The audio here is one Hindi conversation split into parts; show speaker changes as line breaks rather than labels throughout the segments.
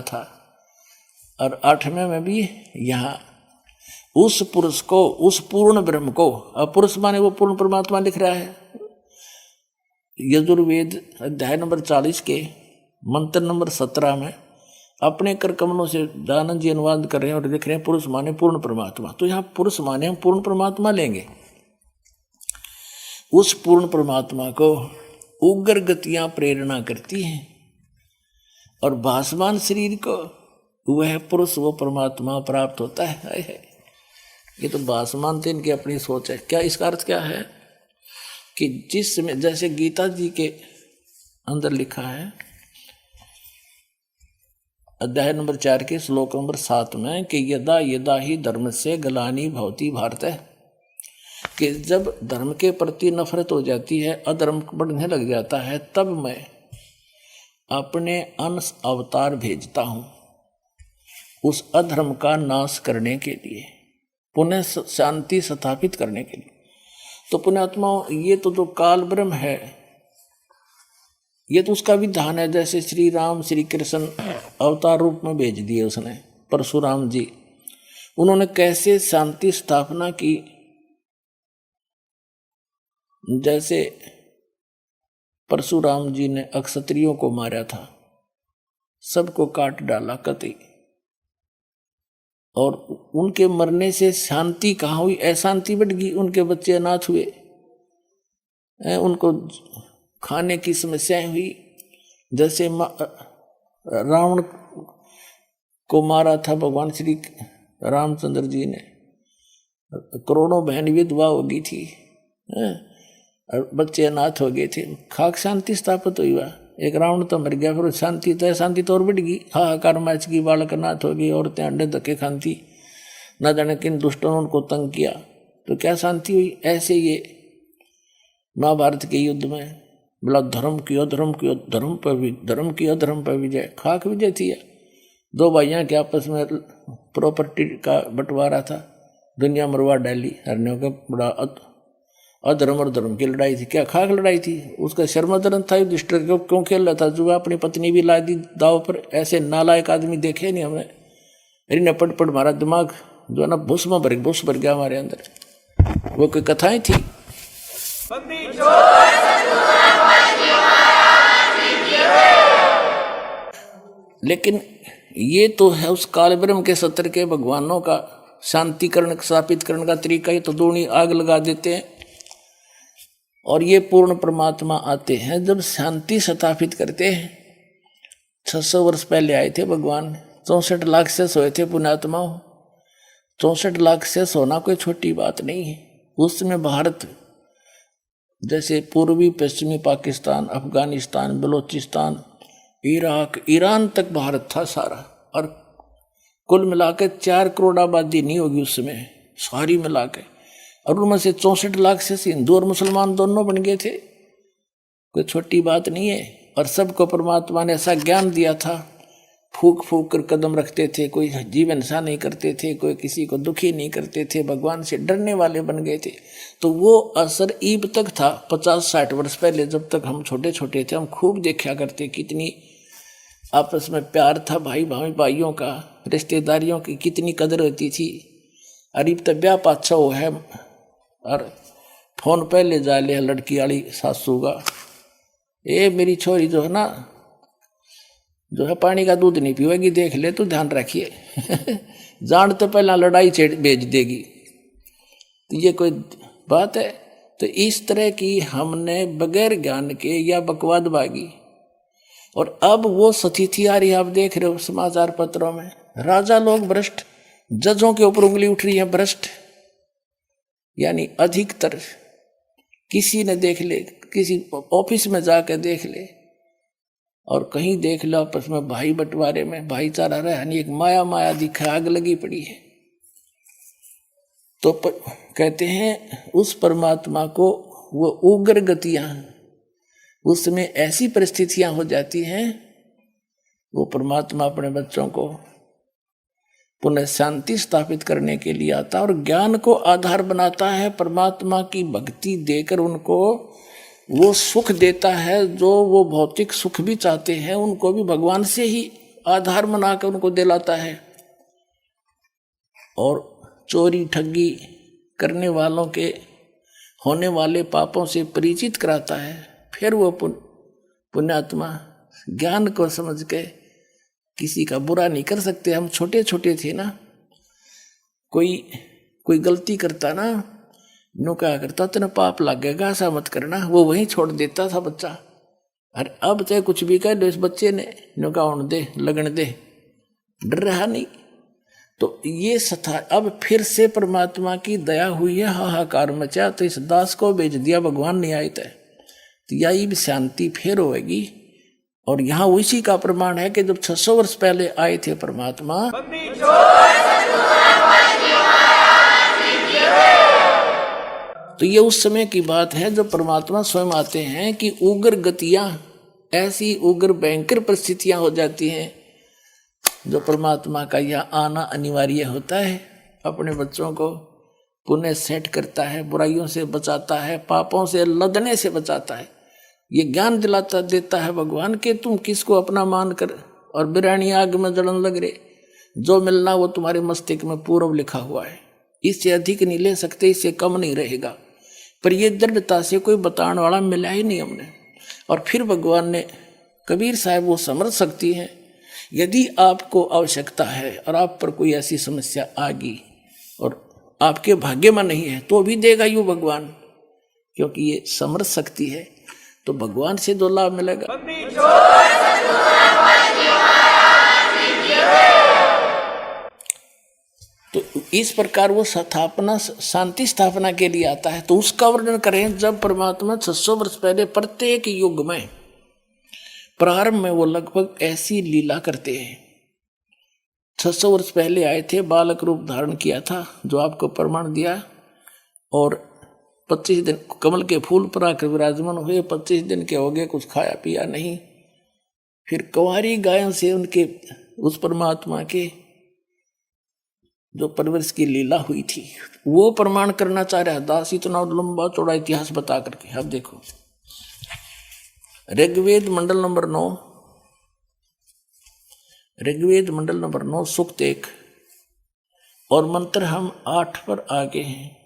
था, और 8वें में भी यहाँ उस पुरुष को, उस पूर्ण ब्रह्म को, अब पुरुष माने वो पूर्ण परमात्मा लिख रहा है। यजुर्वेद अध्याय नंबर 40 के मंत्र नंबर 17 में अपने कर कमलों से दयानंद जी अनुवाद कर रहे हैं और लिख रहे हैं पुरुष माने पूर्ण परमात्मा। तो यहाँ पुरुष माने हम पूर्ण परमात्मा लेंगे। उस पूर्ण परमात्मा को उग्र गतियां प्रेरणा करती हैं, और भासमान शरीर को वह पुरुष वो परमात्मा प्राप्त होता है। ये तो भासमान थे, इनकी अपनी सोच है। क्या इसका अर्थ क्या है कि जिसमें, जैसे गीता जी के अंदर लिखा है अध्याय नंबर 4 के श्लोक नंबर 7 में कि यदा यदा ही धर्म से गलानी भवती भारत, कि जब धर्म के प्रति नफरत हो जाती है, अधर्म बढ़ने लग जाता है, तब मैं अपने अंश अवतार भेजता हूं उस अधर्म का नाश करने के लिए, पुनः शांति स्थापित करने के लिए। तो पुण्यात्माओं, ये तो जो काल ब्रह्म है, ये तो उसका विधान है। जैसे श्री राम श्री कृष्ण अवतार रूप में भेज दिए उसने, परशुराम जी, उन्होंने कैसे शांति स्थापना की। जैसे परशुराम जी ने अक्षत्रियों को मारा था, सबको काट डाला कतई, और उनके मरने से शांति कहाँ हुई? अशांति बढ़ गई। उनके बच्चे अनाथ हुए, उनको खाने की समस्याएं हुई। जैसे रावण को मारा था भगवान श्री रामचंद्र जी ने, करोड़ों बहन विधवा हो गई थी, और बच्चे अनाथ हो गए थे। खाक शांति स्थापित हुई। एक रावण तो मर गया, फिर शांति तो शांति तो और बढ़ गई। हाहाकार मैच की, बालक अनाथ हो गई, औरतें अंडे धक्के खाती, न जाने किन दुष्टों ने उनको तंग किया, तो क्या शांति हुई? ऐसे ये महाभारत के युद्ध में बोला धर्म की अधर्म की, धर्म पर भी धर्म की अधर्म पर विजय, खाक विजय थी। दो भाइयों के आपस में प्रॉपर्टी का बंटवारा था, दुनिया मरवा डाली, हरने का बड़ा अधर्म और धर्म की लड़ाई थी। क्या खाक लड़ाई थी? उसका शर्मदरन था युधिष्ठिर को, क्यों खेल रहा था? जो अपनी पत्नी भी ला दी दाव पर। ऐसे नालायक आदमी देखे नहीं हमने। अरे पट पट मारा दिमाग जो है ना, भूस भर गया हमारे अंदर। वो कोई कथाएं थी? लेकिन ये तो है उस काल ब्रह्म के सत्र के भगवानों का शांतिकरण स्थापित करने का तरीका। ये तो दोनों आग लगा देते हैं, और ये पूर्ण परमात्मा आते हैं जब शांति स्थापित करते हैं। 600 वर्ष पहले आए थे भगवान, 64 लाख से सोए थे पुण्यात्माओं। 64 लाख से सोना कोई छोटी बात नहीं है। उस समय भारत जैसे पूर्वी पश्चिमी पाकिस्तान, अफगानिस्तान, बलोचिस्तान, इराक, ईरान तक भारत था सारा, और कुल मिलाकर 4 करोड़ आबादी नहीं होगी उस समय सारी मिलाकर, और उनमें से 64 लाख से हिंदू और मुसलमान दोनों बन गए थे। कोई छोटी बात नहीं है। और सबको परमात्मा ने ऐसा ज्ञान दिया था, फूक फूक कर कदम रखते थे, कोई जीवन हिंसा नहीं करते थे, कोई किसी को दुखी नहीं करते थे, भगवान से डरने वाले बन गए थे। तो वो असर ईब तक था 50-60 वर्ष पहले, जब तक हम छोटे छोटे थे। हम खूब देखा करते, कितनी आपस में प्यार था, भाइयों का, रिश्तेदारियों की कितनी कदर होती थी। अरीब तक ब्याह पाछा हो है, और फोन पे ले जा ले लड़की वाली सासू का, ये मेरी छोरी जो है ना, जो है पानी का दूध नहीं पीवेगी, देख ले तो ध्यान रखिए। जान तो पहला लड़ाई भेज देगी। तो ये कोई बात है? तो इस तरह की हमने बगैर ज्ञान के या बकवाद बागी, और अब वो स्थिति आ रही है। आप देख रहे हो समाचार पत्रों में, राजा लोग भ्रष्ट, जजों के ऊपर उंगली उठ रही है भ्रष्ट, यानी अधिकतर। किसी ने देख ले, किसी ऑफिस में जाकर देख ले, और कहीं देख लो आपस में भाई बंटवारे में भाईचारा रहा, यानी एक माया दिखा, आग लगी पड़ी है। तो कहते हैं उस परमात्मा को वो उग्र गतियां, उसमें ऐसी परिस्थितियां हो जाती हैं, वो परमात्मा अपने बच्चों को पुनः शांति स्थापित करने के लिए आता और ज्ञान को आधार बनाता है। परमात्मा की भक्ति देकर उनको वो सुख देता है, जो वो भौतिक सुख भी चाहते हैं, उनको भी भगवान से ही आधार बनाकर उनको दिलाता है और चोरी ठगी करने वालों के होने वाले पापों से परिचित कराता है। फिर वो पुण्यात्मा ज्ञान को समझ के किसी का बुरा नहीं कर सकते। हम छोटे छोटे थे ना, कोई गलती करता ना, नो क्या करता, तेना पाप लगेगा, ऐसा मत करना, वो वहीं छोड़ देता था बच्चा। अरे अब चाहे कुछ भी कह दो इस बच्चे ने, नो का होने दे, लगन दे, डर रहा नहीं। तो ये सथा अब फिर से परमात्मा की दया हुई है, हाहाकार मचा, तो इस दास को भेज दिया, भगवान नहीं आए थे, तो यही भी शांति फिर होगी। और यहाँ उसी का प्रमाण है कि जब 600 वर्ष पहले आए थे परमात्मा, तो ये उस समय की बात है जब परमात्मा स्वयं आते हैं कि उग्र गतियां, ऐसी उग्र भयंकर परिस्थितियां हो जाती हैं जो परमात्मा का यह आना अनिवार्य होता है। अपने बच्चों को पुण्य सेट करता है, बुराइयों से बचाता है, पापों से लदने से बचाता है। ये ज्ञान दिलाता देता है भगवान के तुम किसको अपना मान कर और बिरानी आग में जलन लग रहे, जो मिलना वो तुम्हारे मस्तिष्क में पूर्व लिखा हुआ है, इससे अधिक नहीं ले सकते, इससे कम नहीं रहेगा। पर ये दृढ़ता से कोई बताने वाला मिला ही नहीं हमने। और फिर भगवान ने, कबीर साहब वो समझ सकती हैं, यदि आपको आवश्यकता है और आप पर कोई ऐसी समस्या आ गई और आपके भाग्य में नहीं है तो भी देगा यूँ भगवान, क्योंकि ये समझ सकती है। तो भगवान से जो लाभ मिलेगा, तो इस प्रकार वो स्थापना, शांति स्थापना के लिए आता है। तो उसका वर्णन करें जब परमात्मा 600 वर्ष पहले प्रत्येक युग में प्रारंभ में वो लगभग ऐसी लीला करते हैं। 600 वर्ष पहले आए थे, बालक रूप धारण किया था जो आपको प्रमाण दिया, और 25 दिन कमल के फूल पर आकर विराजमान हुए। 25 दिन के हो गए, कुछ खाया पिया नहीं। फिर कुंवारी गायों से उनके उस परमात्मा के जो परवरिश की लीला हुई थी वो प्रमाण करना चाह रहा है दास, इतना लंबा चौड़ा इतिहास बता करके। अब देखो ऋग्वेद मंडल नंबर 9, ऋग्वेद मंडल नंबर 9 सूक्त 1 और मंत्र हम 8 पर आगे हैं।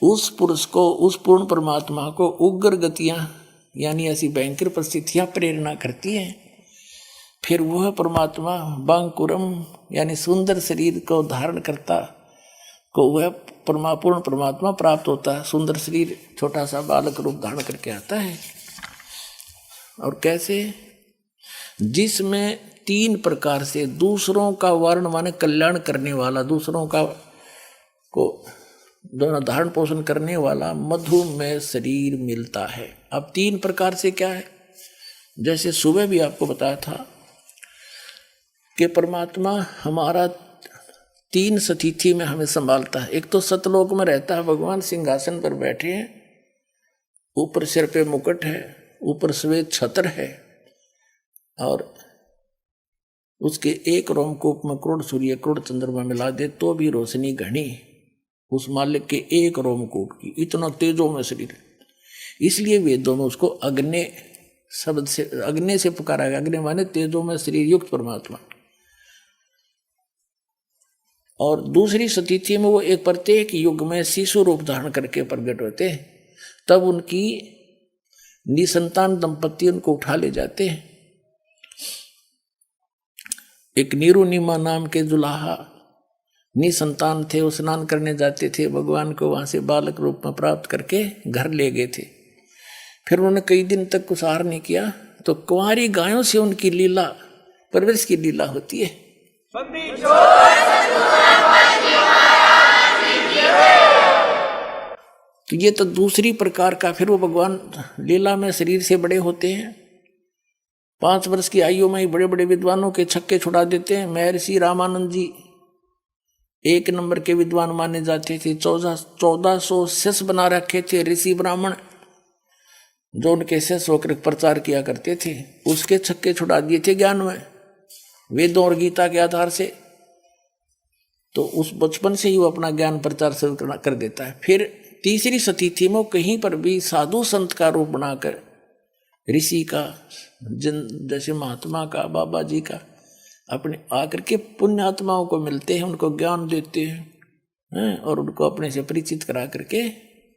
उस पुरुष को, उस पूर्ण परमात्मा को उग्र गतियां यानी ऐसी भयंकर परिस्थितियां प्रेरणा करती हैं। फिर वह परमात्मा बांकुरम यानी सुंदर शरीर को धारण करता को वह पूर्ण परमात्मा प्राप्त होता है। सुंदर शरीर छोटा सा बालक रूप धारण करके आता है। और कैसे? जिसमें 3 प्रकार से दूसरों का वर्ण माने कल्याण करने वाला, दूसरों का को दोनों धारण पोषण करने वाला मधुमेह शरीर मिलता है। अब 3 प्रकार से क्या है? जैसे सुबह भी आपको बताया था कि परमात्मा हमारा 3 स्थिति में हमें संभालता है। एक तो सतलोक में रहता है भगवान, सिंहासन पर बैठे हैं, ऊपर सिर पे मुकुट है, ऊपर श्वेत छत्र है, और उसके एक रोमकूप में करोड़ सूर्य करोड़ चंद्रमा मिला दे तो भी रोशनी घनी उस मालिक के एक रोमकूप की। इतना तेजों में शरीर है। इसलिए वेदों में उसको अग्नि शब्द से, अग्नि से पुकारा गया। अग्नि माने तेजों में शरीर युक्त परमात्मा। और दूसरी स्थिति में वो एक प्रत्येक युग में शिशु रूप धारण करके प्रकट होते हैं। तब उनकी निसंतान दंपति उनको उठा ले जाते हैं। एक नीरुनिमा नाम के जुलाहा निसंतान थे, वो स्नान करने जाते थे, भगवान को वहां से बालक रूप में प्राप्त करके घर ले गए थे। फिर उन्होंने कई दिन तक कुछ आहार नहीं किया, तो कुंवारी गायों से उनकी लीला, परवरिश की लीला होती है। तो ये तो दूसरी प्रकार का। फिर वो भगवान लीला में शरीर से बड़े होते हैं। 5 वर्ष की आयु में ही बड़े बड़े विद्वानों के छक्के छुड़ा देते हैं। महर्षि रामानंद जी 1 नंबर के विद्वान माने जाते थे। 1400 शिष्य बना रखे थे ऋषि ब्राह्मण, जो उनके शिष्य होकर प्रचार किया करते थे। उसके छक्के छुड़ा दिए थे ज्ञान में, वेदों और गीता के आधार से। तो उस बचपन से ही वो अपना ज्ञान प्रचार शुरू कर देता है। फिर तीसरी स्थिति में कहीं पर भी साधु संत का रूप बनाकर, ऋषि का, जैसे महात्मा का, बाबा जी का, अपने आकर के पुण्य आत्माओं को मिलते हैं, उनको ज्ञान देते हैं और उनको अपने से परिचित करा करके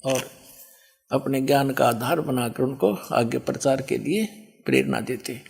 और अपने ज्ञान का आधार बनाकर उनको आगे प्रचार के लिए प्रेरणा देते हैं।